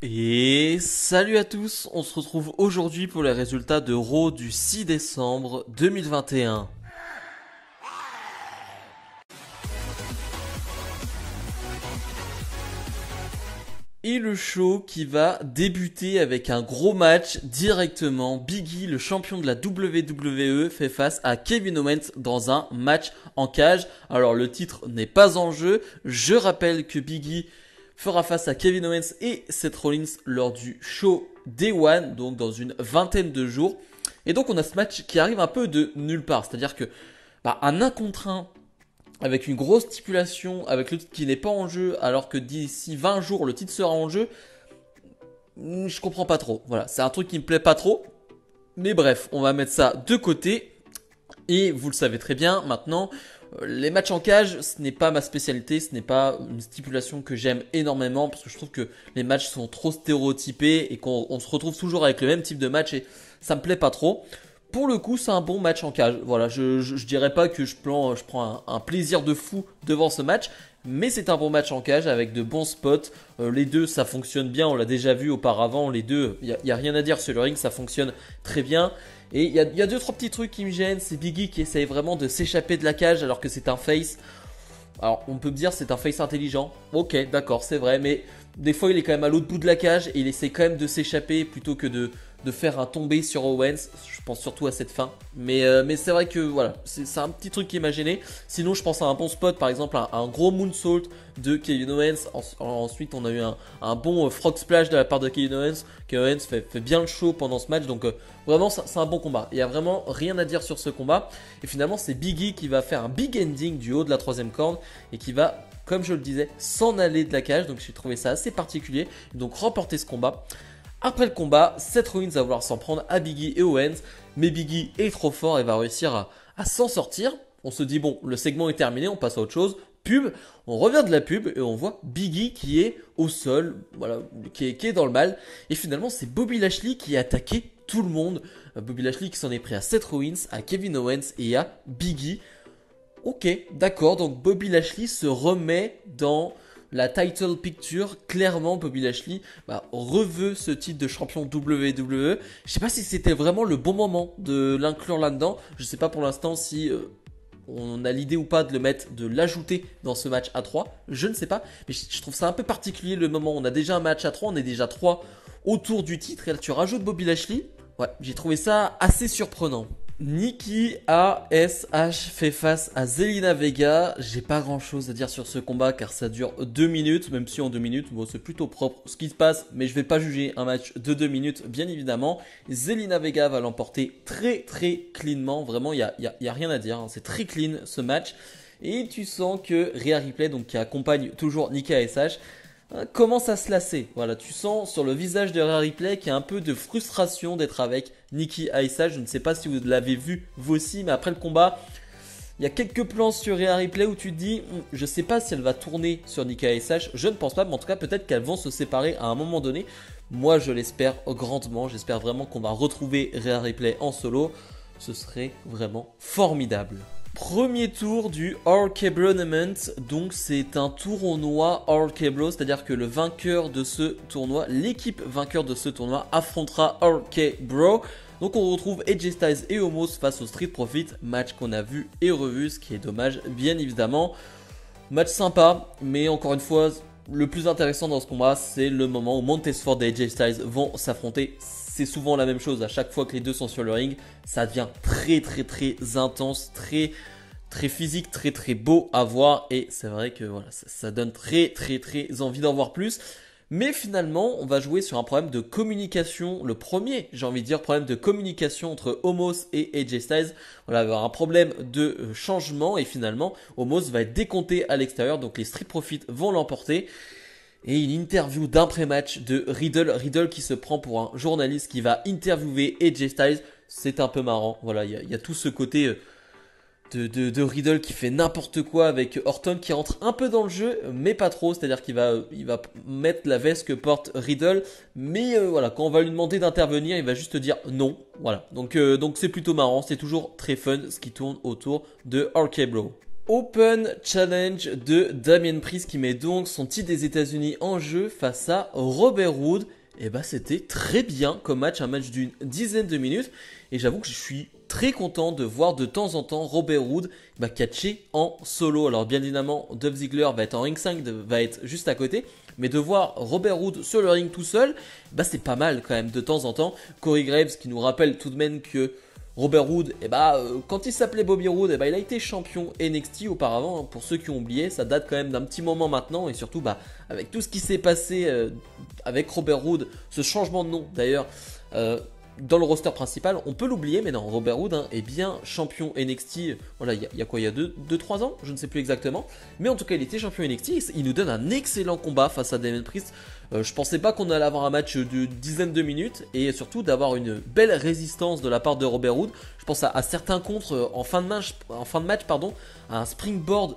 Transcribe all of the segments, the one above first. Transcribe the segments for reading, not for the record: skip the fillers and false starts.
Et salut à tous, on se retrouve aujourd'hui pour les résultats de Raw du 6 décembre 2021. Et le show qui va débuter avec un gros match directement. Big E, le champion de la WWE, fait face à Kevin Owens dans un match en cage. Alors le titre n'est pas en jeu. Je rappelle que Big E fera face à Kevin Owens et Seth Rollins lors du show Day One, donc dans une vingtaine de jours. Et donc on a ce match qui arrive un peu de nulle part. C'est-à-dire que un 1 contre 1 avec une grosse stipulation, avec le titre qui n'est pas en jeu, alors que d'ici 20 jours le titre sera en jeu, je comprends pas trop. Voilà, c'est un truc qui me plaît pas trop. Mais bref, on va mettre ça de côté. Et vous le savez très bien, maintenant, les matchs en cage, ce n'est pas ma spécialité, ce n'est pas une stipulation que j'aime énormément, parce que je trouve que les matchs sont trop stéréotypés et qu'on se retrouve toujours avec le même type de match et ça me plaît pas trop. Pour le coup, c'est un bon match en cage. Voilà, je dirais pas que je prends un plaisir de fou devant ce match, mais c'est un bon match en cage avec de bons spots. Les deux, ça fonctionne bien, on l'a déjà vu auparavant. Les deux, y a rien à dire sur le ring, ça fonctionne très bien. Et il y a deux, trois petits trucs qui me gênent. C'est Big E qui essaye vraiment de s'échapper de la cage alors que c'est un face. Alors, on peut me dire c'est un face intelligent. Ok, d'accord, c'est vrai, mais des fois il est quand même à l'autre bout de la cage et il essaie quand même de s'échapper plutôt que de faire un tombé sur Owens. Je pense surtout à cette fin. Mais c'est vrai que voilà, c'est un petit truc qui m'a gêné. Sinon, je pense à un bon spot, par exemple, un gros moonsault de Kevin Owens. Ensuite, on a eu un bon frog splash de la part de Kevin Owens. Kevin Owens fait bien le show pendant ce match. Donc, vraiment, c'est un bon combat. Il n'y a vraiment rien à dire sur ce combat. Et finalement, c'est Big E qui va faire un big ending du haut de la troisième corde et qui va, comme je le disais, s'en aller de la cage. Donc, j'ai trouvé ça assez particulier. Donc, remporter ce combat. Après le combat, Seth Rollins va vouloir s'en prendre à Big E et Owens, mais Big E est trop fort et va réussir à s'en sortir. On se dit bon, le segment est terminé, on passe à autre chose. Pub, on revient de la pub et on voit Big E qui est au sol, voilà, qui est dans le mal. Et finalement, c'est Bobby Lashley qui a attaqué tout le monde. Bobby Lashley qui s'en est pris à Seth Rollins, à Kevin Owens et à Big E. Ok, d'accord, donc Bobby Lashley se remet dans la title picture. Clairement, Bobby Lashley reveut ce titre de champion WWE. Je sais pas si c'était vraiment le bon moment de l'inclure là-dedans. Je sais pas pour l'instant si on a l'idée ou pas de le mettre, de l'ajouter dans ce match à 3. Je ne sais pas, mais je trouve ça un peu particulier le moment. On a déjà un match à 3, on est déjà 3 autour du titre et là tu rajoutes Bobby Lashley. Ouais, j'ai trouvé ça assez surprenant. Nikki ASH fait face à Zelina Vega. J'ai pas grand chose à dire sur ce combat car ça dure 2 minutes, même si en 2 minutes, bon, c'est plutôt propre ce qui se passe, mais je vais pas juger un match de 2 minutes, bien évidemment. Zelina Vega va l'emporter très très cleanement, vraiment, il y a rien à dire, hein. C'est très clean ce match. Et tu sens que Rhea Ripley, donc qui accompagne toujours Nikki ASH, commence à se lasser. Voilà, tu sens sur le visage de Rhea Ripley qu'il y a un peu de frustration d'être avec Nikki ASH. Je ne sais pas si vous l'avez vu vous aussi, mais après le combat, il y a quelques plans sur Rhea Ripley où tu te dis, je sais pas si elle va tourner sur Nikki ASH. Je ne pense pas, mais en tout cas, peut-être qu'elles vont se séparer à un moment donné. Moi, je l'espère grandement. J'espère vraiment qu'on va retrouver Rhea Ripley en solo. Ce serait vraiment formidable. Premier tour du RK-Bro Tournament, donc c'est un tournoi RK-Bro, c'est-à-dire que le vainqueur de ce tournoi, l'équipe vainqueur de ce tournoi affrontera RK-Bro. Donc on retrouve AJ Styles et Omos face au Street Profit, match qu'on a vu et revu, ce qui est dommage bien évidemment. Match sympa, mais encore une fois, le plus intéressant dans ce combat, c'est le moment où Montesford et AJ Styles vont s'affronter. C'est souvent la même chose, à chaque fois que les deux sont sur le ring, ça devient très très très intense, très très physique, très très beau à voir. Et c'est vrai que voilà, ça donne très très très envie d'en voir plus. Mais finalement, on va jouer sur un problème de communication. Le premier, j'ai envie de dire, problème de communication entre Omos et AJ Styles. Voilà, il va y avoir un problème de changement et finalement, Omos va être décompté à l'extérieur. Donc les Street Profits vont l'emporter. Et une interview d'après-match de Riddle qui se prend pour un journaliste qui va interviewer AJ Styles. C'est un peu marrant. Voilà, il y a tout ce côté de Riddle qui fait n'importe quoi avec Orton qui rentre un peu dans le jeu, mais pas trop. C'est-à-dire il va mettre la veste que porte Riddle. Mais voilà, quand on va lui demander d'intervenir, il va juste dire non. Voilà, donc c'est plutôt marrant. C'est toujours très fun ce qui tourne autour de RK-Bro. Open Challenge de Damien Priest qui met donc son titre des États-Unis en jeu face à Robert Roode. Et bah c'était très bien comme match, un match d'une dizaine de minutes. Et j'avoue que je suis très content de voir de temps en temps Robert Roode catcher en solo. Alors bien évidemment, Dolph Ziggler va être en ring 5, va être juste à côté. Mais de voir Robert Roode sur le ring tout seul, c'est pas mal quand même de temps en temps. Corey Graves qui nous rappelle tout de même que Robert Roode, quand il s'appelait Bobby Roode, il a été champion NXT auparavant. Pour ceux qui ont oublié, ça date quand même d'un petit moment maintenant. Et surtout, avec tout ce qui s'est passé avec Robert Roode, ce changement de nom d'ailleurs, dans le roster principal, on peut l'oublier, mais non, Robert Roode est bien champion NXT. Voilà, il y a quoi, il y a 2-3 ans, je ne sais plus exactement. Mais en tout cas, il était champion NXT. Il nous donne un excellent combat face à Damien Priest. Je pensais pas qu'on allait avoir un match de dizaines de minutes et surtout d'avoir une belle résistance de la part de Robert Roode. Je pense à certains contres en fin de match, à un springboard.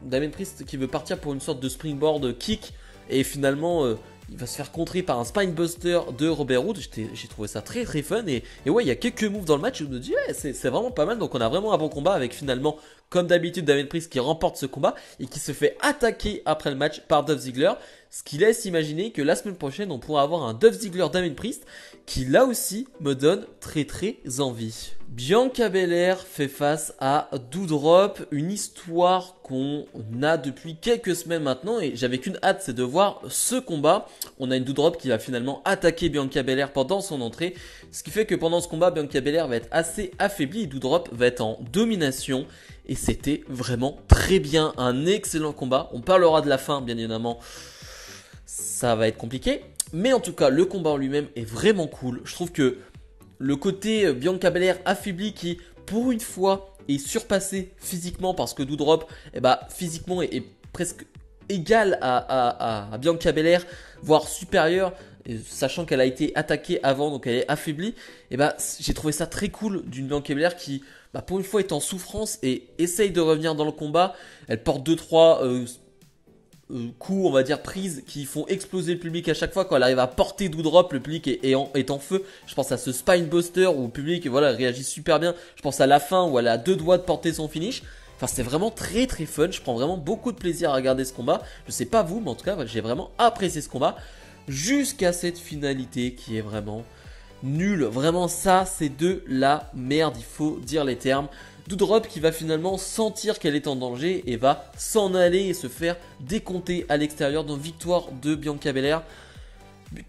Damien Priest qui veut partir pour une sorte de springboard kick et finalement il va se faire contrer par un spinebuster de Robert Roode. J'ai trouvé ça très très fun et ouais, il y a quelques moves dans le match où je me dis ouais, c'est vraiment pas mal. Donc on a vraiment un bon combat avec finalement, comme d'habitude, Damien Priest qui remporte ce combat et qui se fait attaquer après le match par Dolph Ziggler. Ce qui laisse imaginer que la semaine prochaine on pourra avoir un Dolph Ziggler Damien Priest qui là aussi me donne très très envie. Bianca Belair fait face à Doudrop, une histoire qu'on a depuis quelques semaines maintenant et j'avais qu'une hâte, c'est de voir ce combat. On a une Doudrop qui va finalement attaquer Bianca Belair pendant son entrée, ce qui fait que pendant ce combat, Bianca Belair va être assez affaiblie et Doudrop va être en domination et c'était vraiment très bien, un excellent combat. On parlera de la fin bien évidemment, ça va être compliqué, mais en tout cas le combat en lui-même est vraiment cool. Je trouve que le côté Bianca Belair affaibli qui, pour une fois, est surpassé physiquement parce que Doudrop, physiquement est presque égal à Bianca Belair, voire supérieur, sachant qu'elle a été attaquée avant, donc elle est affaiblie. J'ai trouvé ça très cool d'une Bianca Belair qui, pour une fois, est en souffrance et essaye de revenir dans le combat. Elle porte 2-3 coups, on va dire, prises qui font exploser le public à chaque fois. Quand elle arrive à porter Doudrop, le public est en feu. Je pense à ce Spinebuster où le public réagit super bien. Je pense à la fin où elle a 2 doigts de porter son finish. Enfin, c'était vraiment très très fun. Je prends vraiment beaucoup de plaisir à regarder ce combat. Je sais pas vous, mais en tout cas, j'ai vraiment apprécié ce combat. Jusqu'à cette finalité qui est vraiment nulle. Vraiment, ça, c'est de la merde. Il faut dire les termes. Doudrop qui va finalement sentir qu'elle est en danger et va s'en aller et se faire décompter à l'extérieur. Donc victoire de Bianca Belair.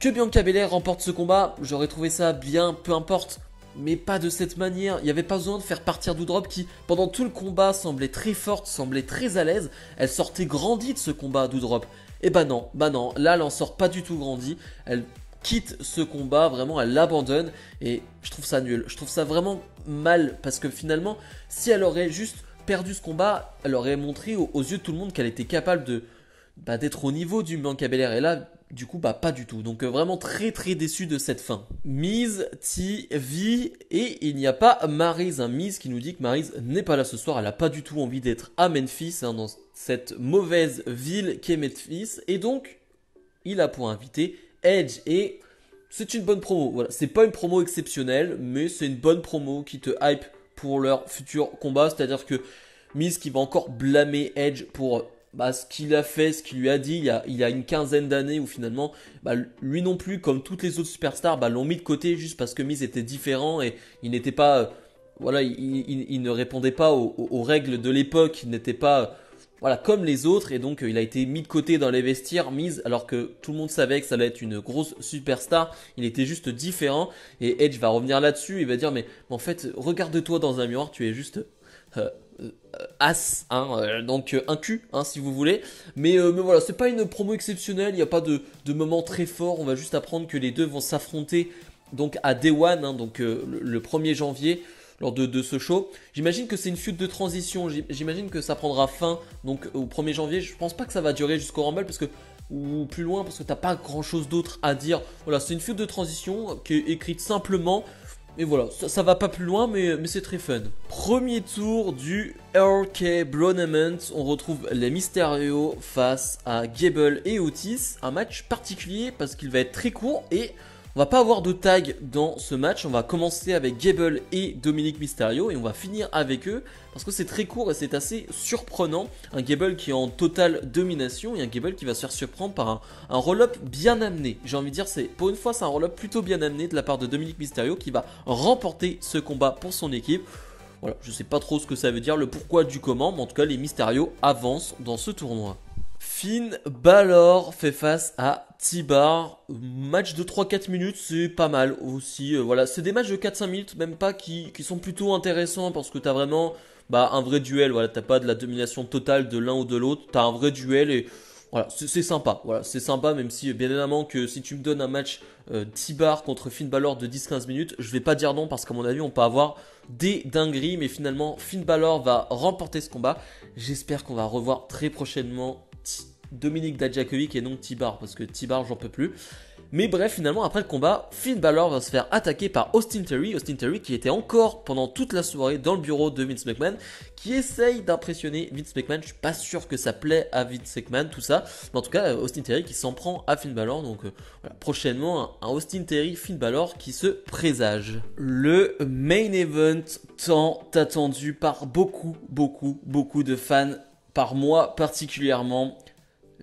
Que Bianca Belair remporte ce combat, j'aurais trouvé ça bien, peu importe. Mais pas de cette manière. Il n'y avait pas besoin de faire partir Doudrop qui, pendant tout le combat, semblait très forte, semblait très à l'aise. Elle sortait grandie de ce combat, Doudrop. Et non, là elle en sort pas du tout grandie. Elle quitte ce combat, vraiment elle l'abandonne et je trouve ça nul, je trouve ça vraiment mal parce que finalement si elle aurait juste perdu ce combat, elle aurait montré aux yeux de tout le monde qu'elle était capable de d'être au niveau du Bianca Belair et là du coup pas du tout, donc vraiment très très déçu de cette fin. Miz TV et il n'y a pas Maryse, Miz qui nous dit que Maryse n'est pas là ce soir, elle a pas du tout envie d'être à Memphis, dans cette mauvaise ville qu'est Memphis et donc il a pour invité Edge et c'est une bonne promo. Voilà, c'est pas une promo exceptionnelle, mais c'est une bonne promo qui te hype pour leur futur combat. C'est-à-dire que Miz qui va encore blâmer Edge pour ce qu'il a fait, ce qu'il lui a dit il y a une quinzaine d'années où finalement lui non plus, comme toutes les autres superstars, l'ont mis de côté juste parce que Miz était différent et il n'était pas il ne répondait pas aux règles de l'époque, il n'était pas comme les autres et donc il a été mis de côté dans les vestiaires, Miz, alors que tout le monde savait que ça allait être une grosse superstar, il était juste différent et Edge va revenir là-dessus, il va dire mais en fait regarde-toi dans un miroir, tu es juste as, donc un cul si vous voulez, mais voilà, c'est pas une promo exceptionnelle, il n'y a pas de moment très fort, on va juste apprendre que les deux vont s'affronter donc à Day One, donc le 1er janvier lors de ce show. J'imagine que c'est une feud de transition, j'imagine que ça prendra fin donc au 1er janvier, je pense pas que ça va durer jusqu'au Rumble parce que ou plus loin parce que t'as pas grand chose d'autre à dire. Voilà, c'est une feud de transition qui est écrite simplement et voilà, ça va pas plus loin mais c'est très fun. Premier tour du RK Bronament, on retrouve les Mysterio face à Gable et Otis, un match particulier parce qu'il va être très court et On va pas avoir de tag dans ce match, on va commencer avec Gable et Dominic Mysterio et on va finir avec eux parce que c'est très court et c'est assez surprenant. Un Gable qui est en totale domination et un Gable qui va se faire surprendre par un roll-up bien amené. J'ai envie de dire, pour une fois, c'est un roll-up plutôt bien amené de la part de Dominic Mysterio qui va remporter ce combat pour son équipe. Voilà, je sais pas trop ce que ça veut dire, le pourquoi du comment, mais en tout cas, les Mysterio avancent dans ce tournoi. Finn Balor fait face à T-Bar. Match de 3-4 minutes, c'est pas mal aussi. Voilà, c'est des matchs de 4-5 minutes, même pas qui sont plutôt intéressants parce que t'as vraiment un vrai duel. Voilà, t'as pas de la domination totale de l'un ou de l'autre. T'as un vrai duel et voilà, c'est sympa. Voilà, c'est sympa, même si bien évidemment que si tu me donnes un match T-Bar contre Finn Balor de 10-15 minutes, je vais pas dire non parce qu'à mon avis, on peut avoir des dingueries. Mais finalement, Finn Balor va remporter ce combat. J'espère qu'on va revoir très prochainement Dominic Dijakovic et non T-Bar parce que T-Bar j'en peux plus. Mais bref, finalement après le combat, Finn Balor va se faire attaquer par Austin Theory qui était encore pendant toute la soirée dans le bureau de Vince McMahon, qui essaye d'impressionner Vince McMahon. Je suis pas sûr que ça plaît à Vince McMahon tout ça, mais en tout cas Austin Theory qui s'en prend à Finn Balor. Donc voilà, prochainement un Austin Theory Finn Balor qui se présage. Le main event tant attendu par beaucoup de fans, par moi particulièrement.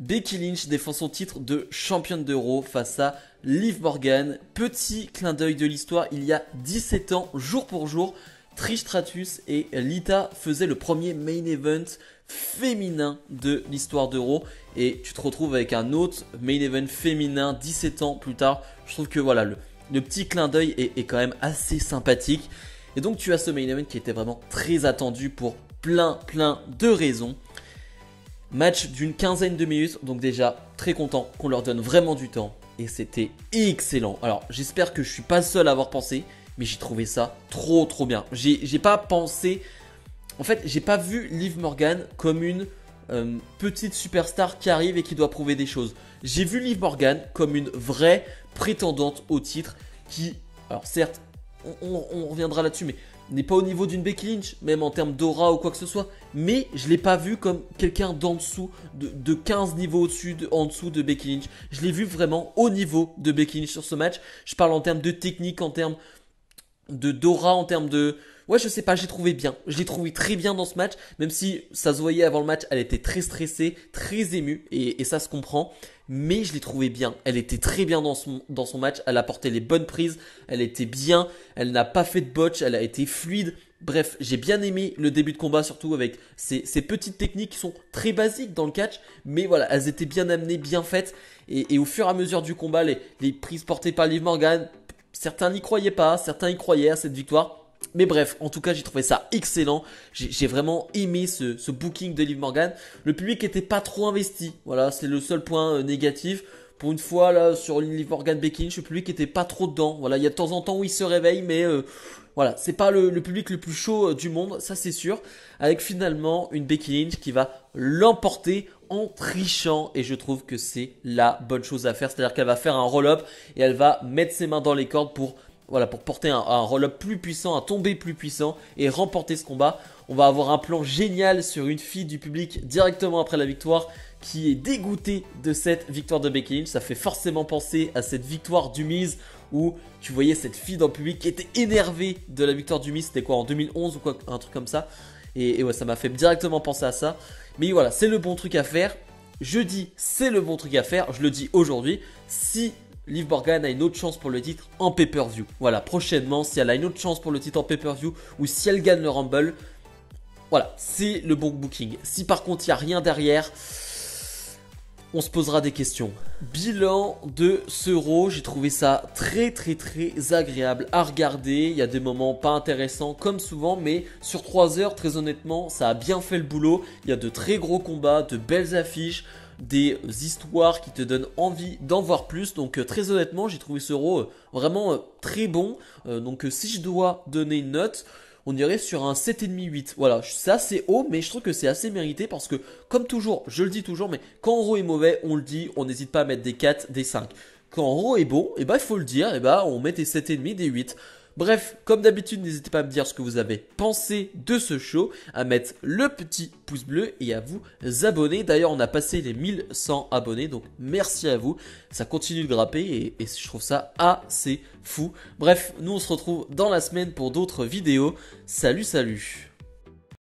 Becky Lynch défend son titre de championne d'Euro face à Liv Morgan. Petit clin d'œil de l'histoire, il y a 17 ans, jour pour jour, Trish Stratus et Lita faisaient le premier main event féminin de l'histoire d'Euro. Et tu te retrouves avec un autre main event féminin 17 ans plus tard. Je trouve que voilà, le petit clin d'œil est quand même assez sympathique. Et donc tu as ce main event qui était vraiment très attendu pour plein de raisons. Match d'une quinzaine de minutes, donc déjà très content qu'on leur donne vraiment du temps. Et c'était excellent. Alors j'espère que je suis pas le seul à avoir pensé, mais j'ai trouvé ça trop bien. J'ai pas pensé... En fait, j'ai pas vu Liv Morgan comme une petite superstar qui arrive et qui doit prouver des choses. J'ai vu Liv Morgan comme une vraie prétendante au titre qui... Alors certes, on reviendra là-dessus, mais n'est pas au niveau d'une Becky Lynch, même en termes d'aura ou quoi que ce soit. Mais je ne l'ai pas vu comme quelqu'un d'en dessous, de 15 niveaux en dessous de Becky Lynch. Je l'ai vu vraiment au niveau de Becky Lynch sur ce match. Je parle en termes de technique, en termes d'aura, en termes de... Ouais, je sais pas, j'ai trouvé bien. Je l'ai trouvé très bien dans ce match, même si ça se voyait avant le match, elle était très stressée, très émue, et ça se comprend. Mais je l'ai trouvé bien. Elle était très bien dans son match, elle a porté les bonnes prises, elle était bien, elle n'a pas fait de botch, elle a été fluide. Bref, j'ai bien aimé le début de combat, surtout avec ces petites techniques qui sont très basiques dans le catch, mais voilà, elles étaient bien amenées, bien faites. Et au fur et à mesure du combat, les prises portées par Liv Morgan, certains n'y croyaient pas, certains y croyaient à cette victoire. Mais bref, en tout cas, j'ai trouvé ça excellent. J'ai vraiment aimé ce booking de Liv Morgan. Le public était pas trop investi. Voilà, c'est le seul point négatif. Pour une fois, là, sur une Liv Morgan Becky Lynch, le public était pas trop dedans. Voilà, il y a de temps en temps où il se réveille, mais voilà, c'est pas le public le plus chaud du monde, ça c'est sûr. Avec finalement une Becky Lynch qui va l'emporter en trichant. Et je trouve que c'est la bonne chose à faire. C'est-à-dire qu'elle va faire un roll-up et elle va mettre ses mains dans les cordes pour porter un roll-up plus puissant, un tombé plus puissant et remporter ce combat. On va avoir un plan génial sur une fille du public directement après la victoire qui est dégoûtée de cette victoire de Becky Lynch. Ça fait forcément penser à cette victoire du Miz où tu voyais cette fille dans le public qui était énervée de la victoire du Miz. C'était quoi, en 2011 ou quoi, un truc comme ça. Et ouais, ça m'a fait directement penser à ça. Mais voilà, c'est le bon truc à faire. Je dis c'est le bon truc à faire, je le dis aujourd'hui. Si Liv Morgan a une autre chance pour le titre en pay-per-view. Voilà, prochainement, si elle a une autre chance pour le titre en pay-per-view ou si elle gagne le Rumble, voilà, c'est le bon booking. Si par contre il n'y a rien derrière, on se posera des questions. Bilan de ce Raw, j'ai trouvé ça très agréable à regarder. Il y a des moments pas intéressants comme souvent, mais sur 3 heures, très honnêtement, ça a bien fait le boulot. Il y a de très gros combats, de belles affiches, des histoires qui te donnent envie d'en voir plus. Donc très honnêtement, j'ai trouvé ce Raw vraiment très bon. Donc si je dois donner une note, on irait sur un 7,5-8. Voilà, c'est assez haut, mais je trouve que c'est assez mérité parce que, comme toujours, je le dis toujours, mais quand Raw est mauvais, on le dit, on n'hésite pas à mettre des 4, des 5. Quand Raw est bon, et il faut le dire, on met des 7,5, des 8. Bref, comme d'habitude, n'hésitez pas à me dire ce que vous avez pensé de ce show, à mettre le petit pouce bleu et à vous abonner. D'ailleurs, on a passé les 1100 abonnés, donc merci à vous. Ça continue de grimper et je trouve ça assez fou. Bref, nous on se retrouve dans la semaine pour d'autres vidéos. Salut, salut!